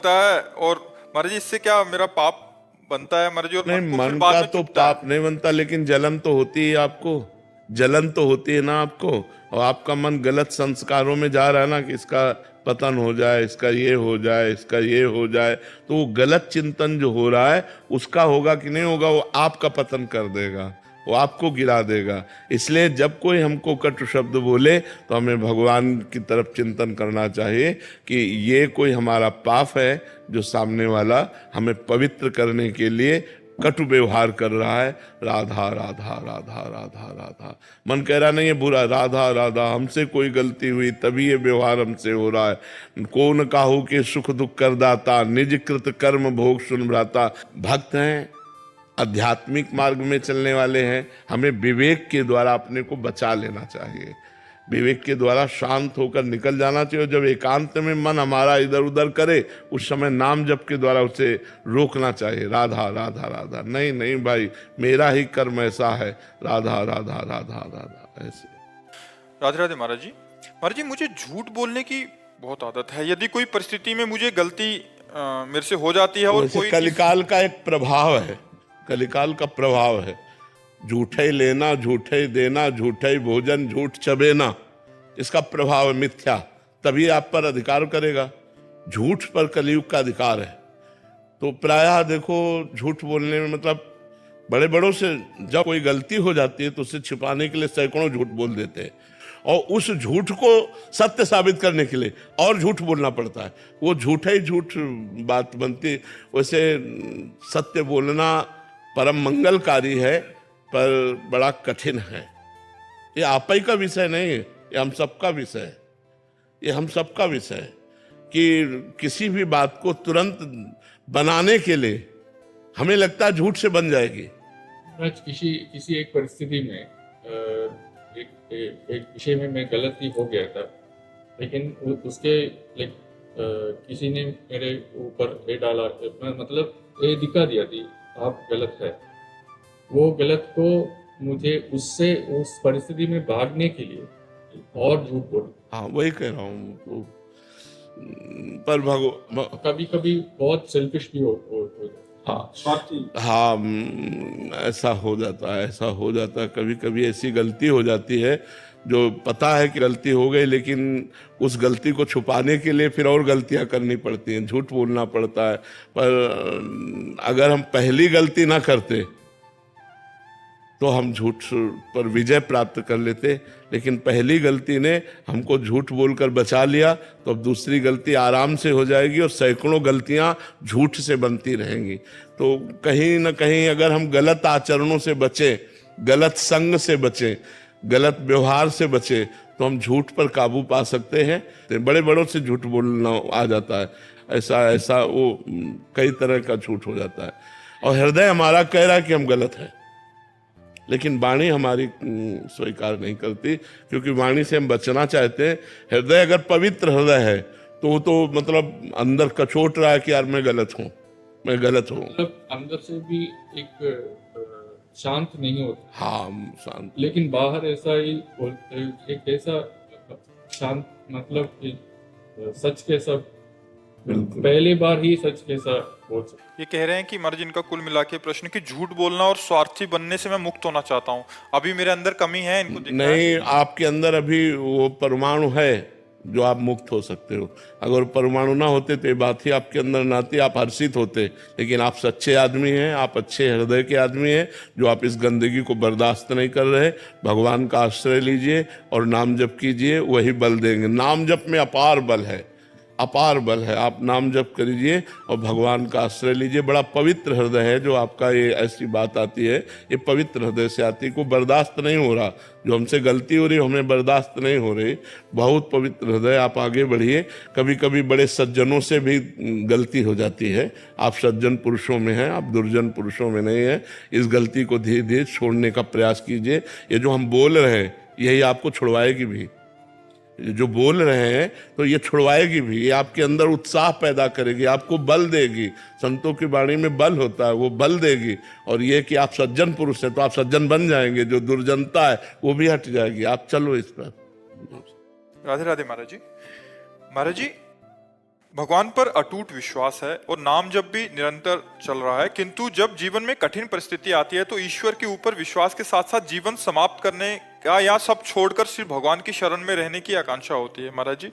है। और महाराज जी इससे क्या मेरा पाप बनता है महाराज जी? और नहीं, मन को फिर मन बाद का में तो चुभता है। पाप नहीं बनता, लेकिन जलन तो होती है आपको। जलन तो होती है ना आपको। और आपका मन गलत संस्कारों में जा रहा है ना, कि इसका पतन हो जाए, इसका ये हो जाए, इसका ये हो जाए। तो वो गलत चिंतन जो हो रहा है उसका होगा कि नहीं होगा, वो आपका पतन कर देगा, वो आपको गिरा देगा। इसलिए जब कोई हमको कटु शब्द बोले तो हमें भगवान की तरफ चिंतन करना चाहिए कि ये कोई हमारा पाप है, जो सामने वाला हमें पवित्र करने के लिए कटु व्यवहार कर रहा है। राधा राधा राधा राधा राधा, मन कह रहा नहीं है बुरा, राधा राधा, हमसे कोई गलती हुई तभी ये व्यवहार हमसे हो रहा है। को न काहू के सुख दुख कर दाता, निज कृत कर्म भोग सुन भ्राता। भक्त हैं, आध्यात्मिक मार्ग में चलने वाले हैं, हमें विवेक के द्वारा अपने को बचा लेना चाहिए। विवेक के द्वारा शांत होकर निकल जाना चाहिए। जब एकांत में मन हमारा इधर उधर करे, उस समय नाम जप के द्वारा उसे रोकना चाहिए। राधा राधा राधा, नहीं नहीं भाई, मेरा ही कर्म ऐसा है, राधा राधा राधा राधा, ऐसे। राधे राधे महाराज जी। महाराज जी मुझे झूठ बोलने की बहुत आदत है। यदि कोई परिस्थिति में मुझे गलती मेरे से हो जाती है और वैसे कोई कलिकाल का एक प्रभाव है, कलिकाल का प्रभाव है। झूठे लेना, झूठे देना, झूठे भोजन, झूठ चबेना, इसका प्रभाव है मिथ्या। तभी आप पर अधिकार करेगा। झूठ पर कलयुग का अधिकार है। तो प्रायः देखो, झूठ बोलने में मतलब बड़े बड़ों से जब कोई गलती हो जाती है तो उसे छिपाने के लिए सैकड़ों झूठ बोल देते हैं, और उस झूठ को सत्य साबित करने के लिए और झूठ बोलना पड़ता है। वो झूठा ही झूठ बात बनती। वैसे सत्य बोलना परम मंगलकारी है, पर बड़ा कठिन है। ये आप ही का विषय नहीं है, ये हम सबका विषय है। ये हम सबका विषय है कि किसी भी बात को तुरंत बनाने के लिए हमें लगता है झूठ से बन जाएगी। आज किसी एक परिस्थिति में एक विषय में मैं गलती हो गया था, लेकिन उसके किसी ने मेरे ऊपर ये डाला, मतलब ये दिखा दिया थी आप गलत है। वो गलत को मुझे उससे उस परिस्थिति में भागने के लिए और झूठ बोल। हाँ, वही कह रहा हूँ तो, पर कभी कभी बहुत सेल्फिश भी हो हाँ हाँ, ऐसा हो जाता है, ऐसा हो जाता है। कभी कभी ऐसी गलती हो जाती है जो पता है कि गलती हो गई, लेकिन उस गलती को छुपाने के लिए फिर और गलतियां करनी पड़ती हैं, झूठ बोलना पड़ता है। पर अगर हम पहली गलती ना करते तो हम झूठ पर विजय प्राप्त कर लेते, लेकिन पहली गलती ने हमको झूठ बोलकर बचा लिया, तो अब दूसरी गलती आराम से हो जाएगी और सैकड़ों गलतियां झूठ से बनती रहेंगी। तो कहीं ना कहीं अगर हम गलत आचरणों से बचें, गलत संग से बचें, गलत व्यवहार से बचें, तो हम झूठ पर काबू पा सकते हैं। तो बड़े बड़ों से झूठ बोलना आ जाता है, ऐसा ऐसा वो कई तरह का झूठ हो जाता है। और हृदय हमारा कह रहा है कि हम गलत हैं, लेकिन वाणी हमारी स्वीकार नहीं करती, क्योंकि वाणी से हम बचना चाहते हैं। हृदय अगर पवित्र हृदय है तो मतलब अंदर कचोट रहा है कि यार मैं गलत हूँ, मैं गलत हूँ। मतलब अंदर से भी एक शांत नहीं होता। हाँ, शांत। लेकिन बाहर ऐसा ही एक ऐसा शांत, मतलब कि सच के सब पहली बार ही सच के सब बोल सकते। ये कह रहे हैं कि महाराज इनका कुल मिला के प्रश्न कि झूठ बोलना और स्वार्थी बनने से मैं मुक्त होना चाहता हूँ। अभी मेरे अंदर कमी है, इनको दिखता है। नहीं, आपके अंदर अभी वो परमाणु है जो आप मुक्त हो सकते हो। अगर परमाणु ना होते तो ये बात ही आपके अंदर ना आती, आप हर्षित होते। लेकिन आप सच्चे आदमी हैं, आप अच्छे हृदय के आदमी हैं, जो आप इस गंदगी को बर्दाश्त नहीं कर रहे। भगवान का आश्रय लीजिए और नाम जप कीजिए, वही बल देंगे। नाम जप में अपार बल है, अपार बल है। आप नाम जप करिए और भगवान का आश्रय लीजिए। बड़ा पवित्र हृदय है जो आपका, ये ऐसी बात आती है, ये पवित्र हृदय से आती है। को बर्दाश्त नहीं हो रहा, जो हमसे गलती हो रही हमें बर्दाश्त नहीं हो रही। बहुत पवित्र हृदय, आप आगे बढ़िए। कभी कभी बड़े सज्जनों से भी गलती हो जाती है। आप सज्जन पुरुषों में हैं, आप दुर्जन पुरुषों में नहीं हैं। इस गलती को धीरे धीरे छोड़ने का प्रयास कीजिए। ये जो हम बोल रहे हैं यही आपको छुड़वाएगी भी। जो बोल रहे हैं तो ये छुड़वाएगी भी, ये आपके अंदर उत्साह पैदा करेगी, आपको बल देगी। संतों की वाणी में बल होता है, वो बल देगी। और ये कि आप सज्जन पुरुष हैं तो आप सज्जन बन जाएंगे, जो दुर्जनता है वो भी हट जाएगी। आप चलो इस पर। राधे राधे महाराज जी। महाराज जी भगवान पर अटूट विश्वास है और नाम जब भी निरंतर चल रहा है, किंतु जब जीवन में कठिन परिस्थिति आती है तो ईश्वर के ऊपर विश्वास के साथ साथ जीवन समाप्त करने का या सब छोड़कर सिर्फ भगवान की शरण में रहने की आकांक्षा होती है। महाराज जी,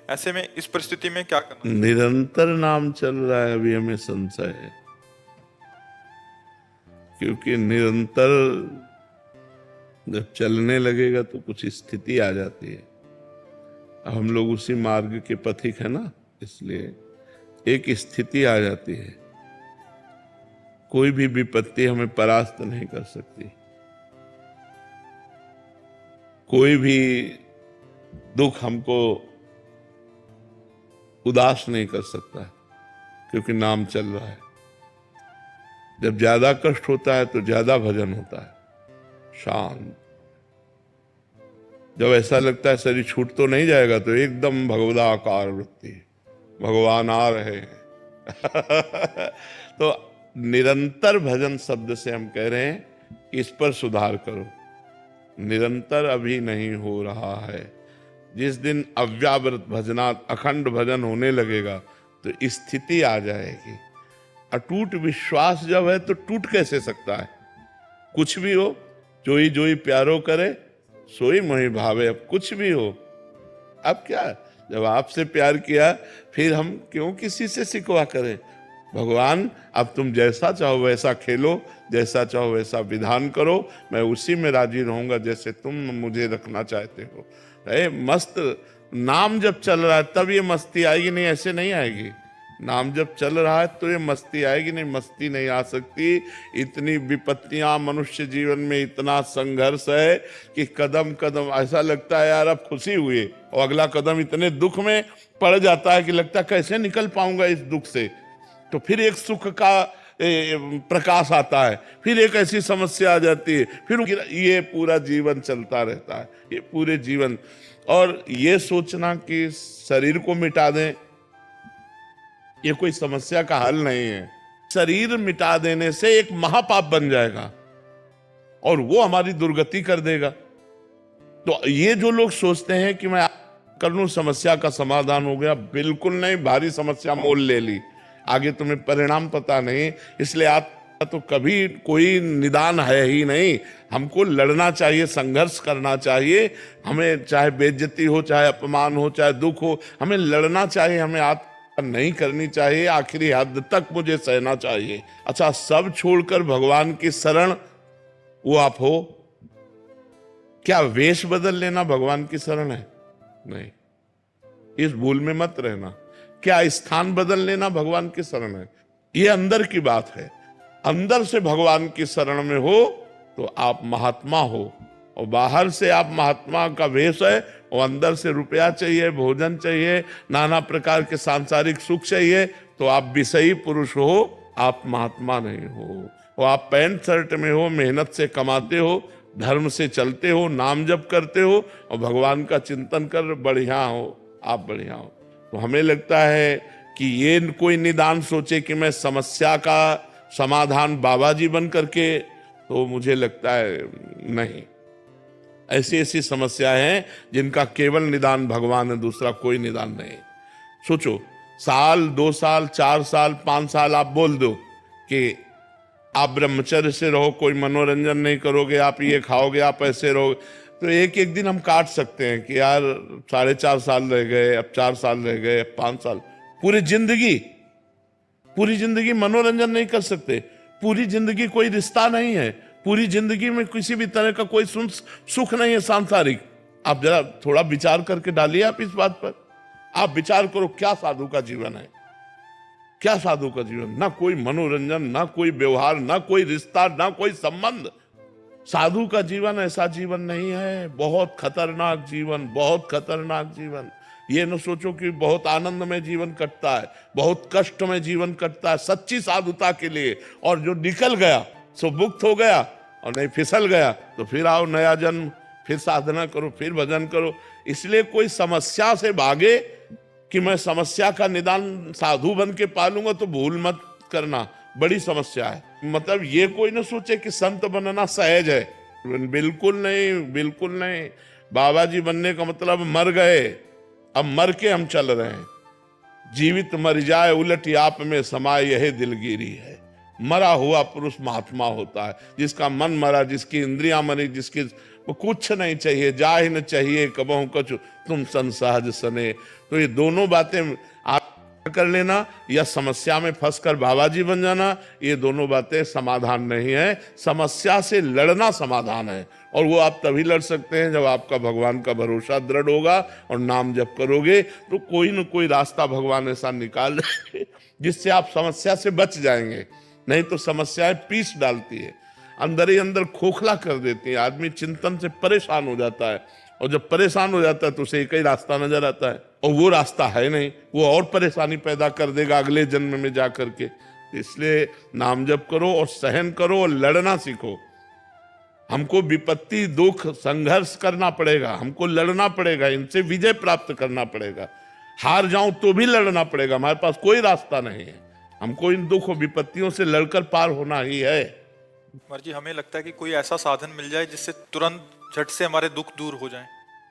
ऐसे में इस परिस्थिति में क्या करना? निरंतर नाम चल रहा है, अभी हमें संशय है, क्योंकि निरंतर जब चलने लगेगा तो कुछ स्थिति आ जाती है। हम लोग उसी मार्ग के पथिक है ना, इसलिए एक स्थिति आ जाती है। कोई भी विपत्ति हमें परास्त नहीं कर सकती, कोई भी दुख हमको उदास नहीं कर सकता, क्योंकि नाम चल रहा है। जब ज्यादा कष्ट होता है तो ज्यादा भजन होता है, शांत। जब ऐसा लगता है शरीर छूट तो नहीं जाएगा तो एकदम भगवदाकार वृत्ति, भगवान आ रहे हैं। तो निरंतर भजन शब्द से हम कह रहे हैं कि इस पर सुधार करो। निरंतर अभी नहीं हो रहा है। जिस दिन अव्यावृत भजनात् अखंड भजन होने लगेगा तो स्थिति आ जाएगी। अटूट विश्वास जब है तो टूट कैसे सकता है? कुछ भी हो, जोई जोई प्यारो करे सोई मोहि भावे। अब कुछ भी हो, अब क्या, जब आपसे प्यार किया फिर हम क्यों किसी से शिकवा करें? भगवान अब तुम जैसा चाहो वैसा खेलो, जैसा चाहो वैसा विधान करो, मैं उसी में राजी रहूंगा जैसे तुम मुझे रखना चाहते हो। मस्त नाम जब चल रहा है तब ये मस्ती आएगी, नहीं ऐसे नहीं आएगी। नाम जब चल रहा है तो ये मस्ती आएगी, नहीं मस्ती नहीं आ सकती। इतनी विपत्तियां मनुष्य जीवन में, इतना संघर्ष है कि कदम कदम ऐसा लगता है यार अब खुशी हुई, और अगला कदम इतने दुख में पड़ जाता है कि लगता है कैसे निकल पाऊंगा इस दुख से। तो फिर एक सुख का प्रकाश आता है, फिर एक ऐसी समस्या आ जाती है, फिर ये पूरा जीवन चलता रहता है, ये पूरे जीवन। और ये सोचना कि शरीर को मिटा दें, ये कोई समस्या का हल नहीं है। शरीर मिटा देने से एक महापाप बन जाएगा और वो हमारी दुर्गति कर देगा। तो ये जो लोग सोचते हैं कि मैं कर लूं समस्या का समाधान हो गया, बिल्कुल नहीं। भारी समस्या मोल ले ली, आगे तुम्हें परिणाम पता नहीं, इसलिए आप तो कभी कोई निदान है ही नहीं। हमको लड़ना चाहिए, संघर्ष करना चाहिए। हमें चाहे बेइज्जती हो, चाहे अपमान हो, चाहे दुख हो, हमें लड़ना चाहिए। हमें आप नहीं करनी चाहिए, आखिरी हद तक मुझे सहना चाहिए। अच्छा, सब छोड़कर भगवान की शरण वो आप हो। क्या वेश बदल लेना भगवान की शरण है? नहीं, इस भूल में मत रहना। क्या स्थान बदल लेना भगवान की शरण है? ये अंदर की बात है। अंदर से भगवान की शरण में हो तो आप महात्मा हो, और बाहर से आप महात्मा का वेश है और अंदर से रुपया चाहिए, भोजन चाहिए, नाना प्रकार के सांसारिक सुख चाहिए, तो आप विषयी पुरुष हो, आप महात्मा नहीं हो। और आप पैंट शर्ट में हो, मेहनत से कमाते हो, धर्म से चलते हो, नाम जप करते हो और भगवान का चिंतन कर बढ़िया हो, आप बढ़िया हो। तो हमें लगता है कि ये कोई निदान सोचे कि मैं समस्या का समाधान बाबा जी बन करके, तो मुझे लगता है नहीं। ऐसी ऐसी समस्याएं हैं जिनका केवल निदान भगवान है, दूसरा कोई निदान नहीं। सोचो, साल 2 साल 4 साल 5 साल आप बोल दो कि आप ब्रह्मचर्य से रहो, कोई मनोरंजन नहीं करोगे, आप ये खाओगे, आप ऐसे रहोगे, तो एक एक दिन हम काट सकते हैं कि यार 4.5 साल रह गए, अब 4 साल रह गए, अब 5 साल। पूरी जिंदगी मनोरंजन नहीं कर सकते। पूरी जिंदगी कोई रिश्ता नहीं है, पूरी जिंदगी में किसी भी तरह का कोई सुख नहीं है सांसारिक। आप जरा थोड़ा विचार करके डालिए आप इस बात पर। आप विचार करो, क्या साधु का जीवन है? क्या साधु का जीवन? ना कोई मनोरंजन, ना कोई व्यवहार, ना कोई रिश्ता, ना कोई संबंध। साधु का जीवन ऐसा जीवन नहीं है। बहुत खतरनाक जीवन, बहुत खतरनाक जीवन। ये न सोचो कि बहुत आनंद में जीवन कटता है, बहुत कष्ट में जीवन कटता है सच्ची साधुता के लिए। और जो निकल गया सो मुक्त हो गया, और नहीं फिसल गया तो फिर आओ नया जन्म, फिर साधना करो, फिर भजन करो। इसलिए कोई समस्या से भागे कि मैं समस्या का निदान साधु बन के पालूंगा, तो भूल मत करना, बड़ी समस्या है। मतलब ये कोई ना सोचे कि संत बनना सहज है, बिल्कुल नहीं, बिल्कुल नहीं। बाबा जी बनने का मतलब मर गए, अब मर के हम चल रहे हैं। जीवित मर जाए उलट आप में समाये यह दिलगिरी है। मरा हुआ पुरुष महात्मा होता है, जिसका मन मरा, जिसकी इंद्रियां मरी, जिसकी वो कुछ नहीं चाहिए, जाहि न चाहिए कबहु कछु तुम संसहज सने। तो ये दोनों बातें आप कर लेना या समस्या में फंसकर बाबा जी बन जाना, ये दोनों बातें समाधान नहीं है। समस्या से लड़ना समाधान है, और वो आप तभी लड़ सकते हैं जब आपका भगवान का भरोसा दृढ़ होगा और नाम जप करोगे तो कोई न कोई रास्ता भगवान ऐसा निकाल देंगे जिससे आप समस्या से बच जाएंगे। नहीं तो समस्याएं पीस डालती है, अंदर ही अंदर खोखला कर देती है, आदमी चिंतन से परेशान हो जाता है, और जब परेशान हो जाता है तो उसे एक ही रास्ता नजर आता है, और वो रास्ता है नहीं, वो और परेशानी पैदा कर देगा अगले जन्म में जा करके। इसलिए नाम जप करो और सहन करो और लड़ना सीखो। हमको विपत्ति, दुख, संघर्ष करना पड़ेगा, हमको लड़ना पड़ेगा, इनसे विजय प्राप्त करना पड़ेगा। हार जाऊं तो भी लड़ना पड़ेगा, हमारे पास कोई रास्ता नहीं है, हमको इन दुख और विपत्तियों से लड़कर पार होना ही है। कुमार जी, हमें लगता है कि कोई ऐसा साधन मिल जाए जिससे तुरंत झट से हमारे दुख दूर हो जाएं।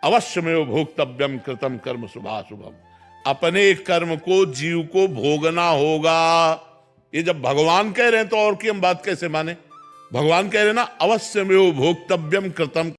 अवश्यमेव भोक्तव्यम कृतम कर्म शुभाशुभम। अपने कर्म को जीव को भोगना होगा। ये जब भगवान कह रहे हैं तो और की हम बात कैसे माने। भगवान कह रहे हैं ना, अवश्यमेव भोक्तव्यम कृतम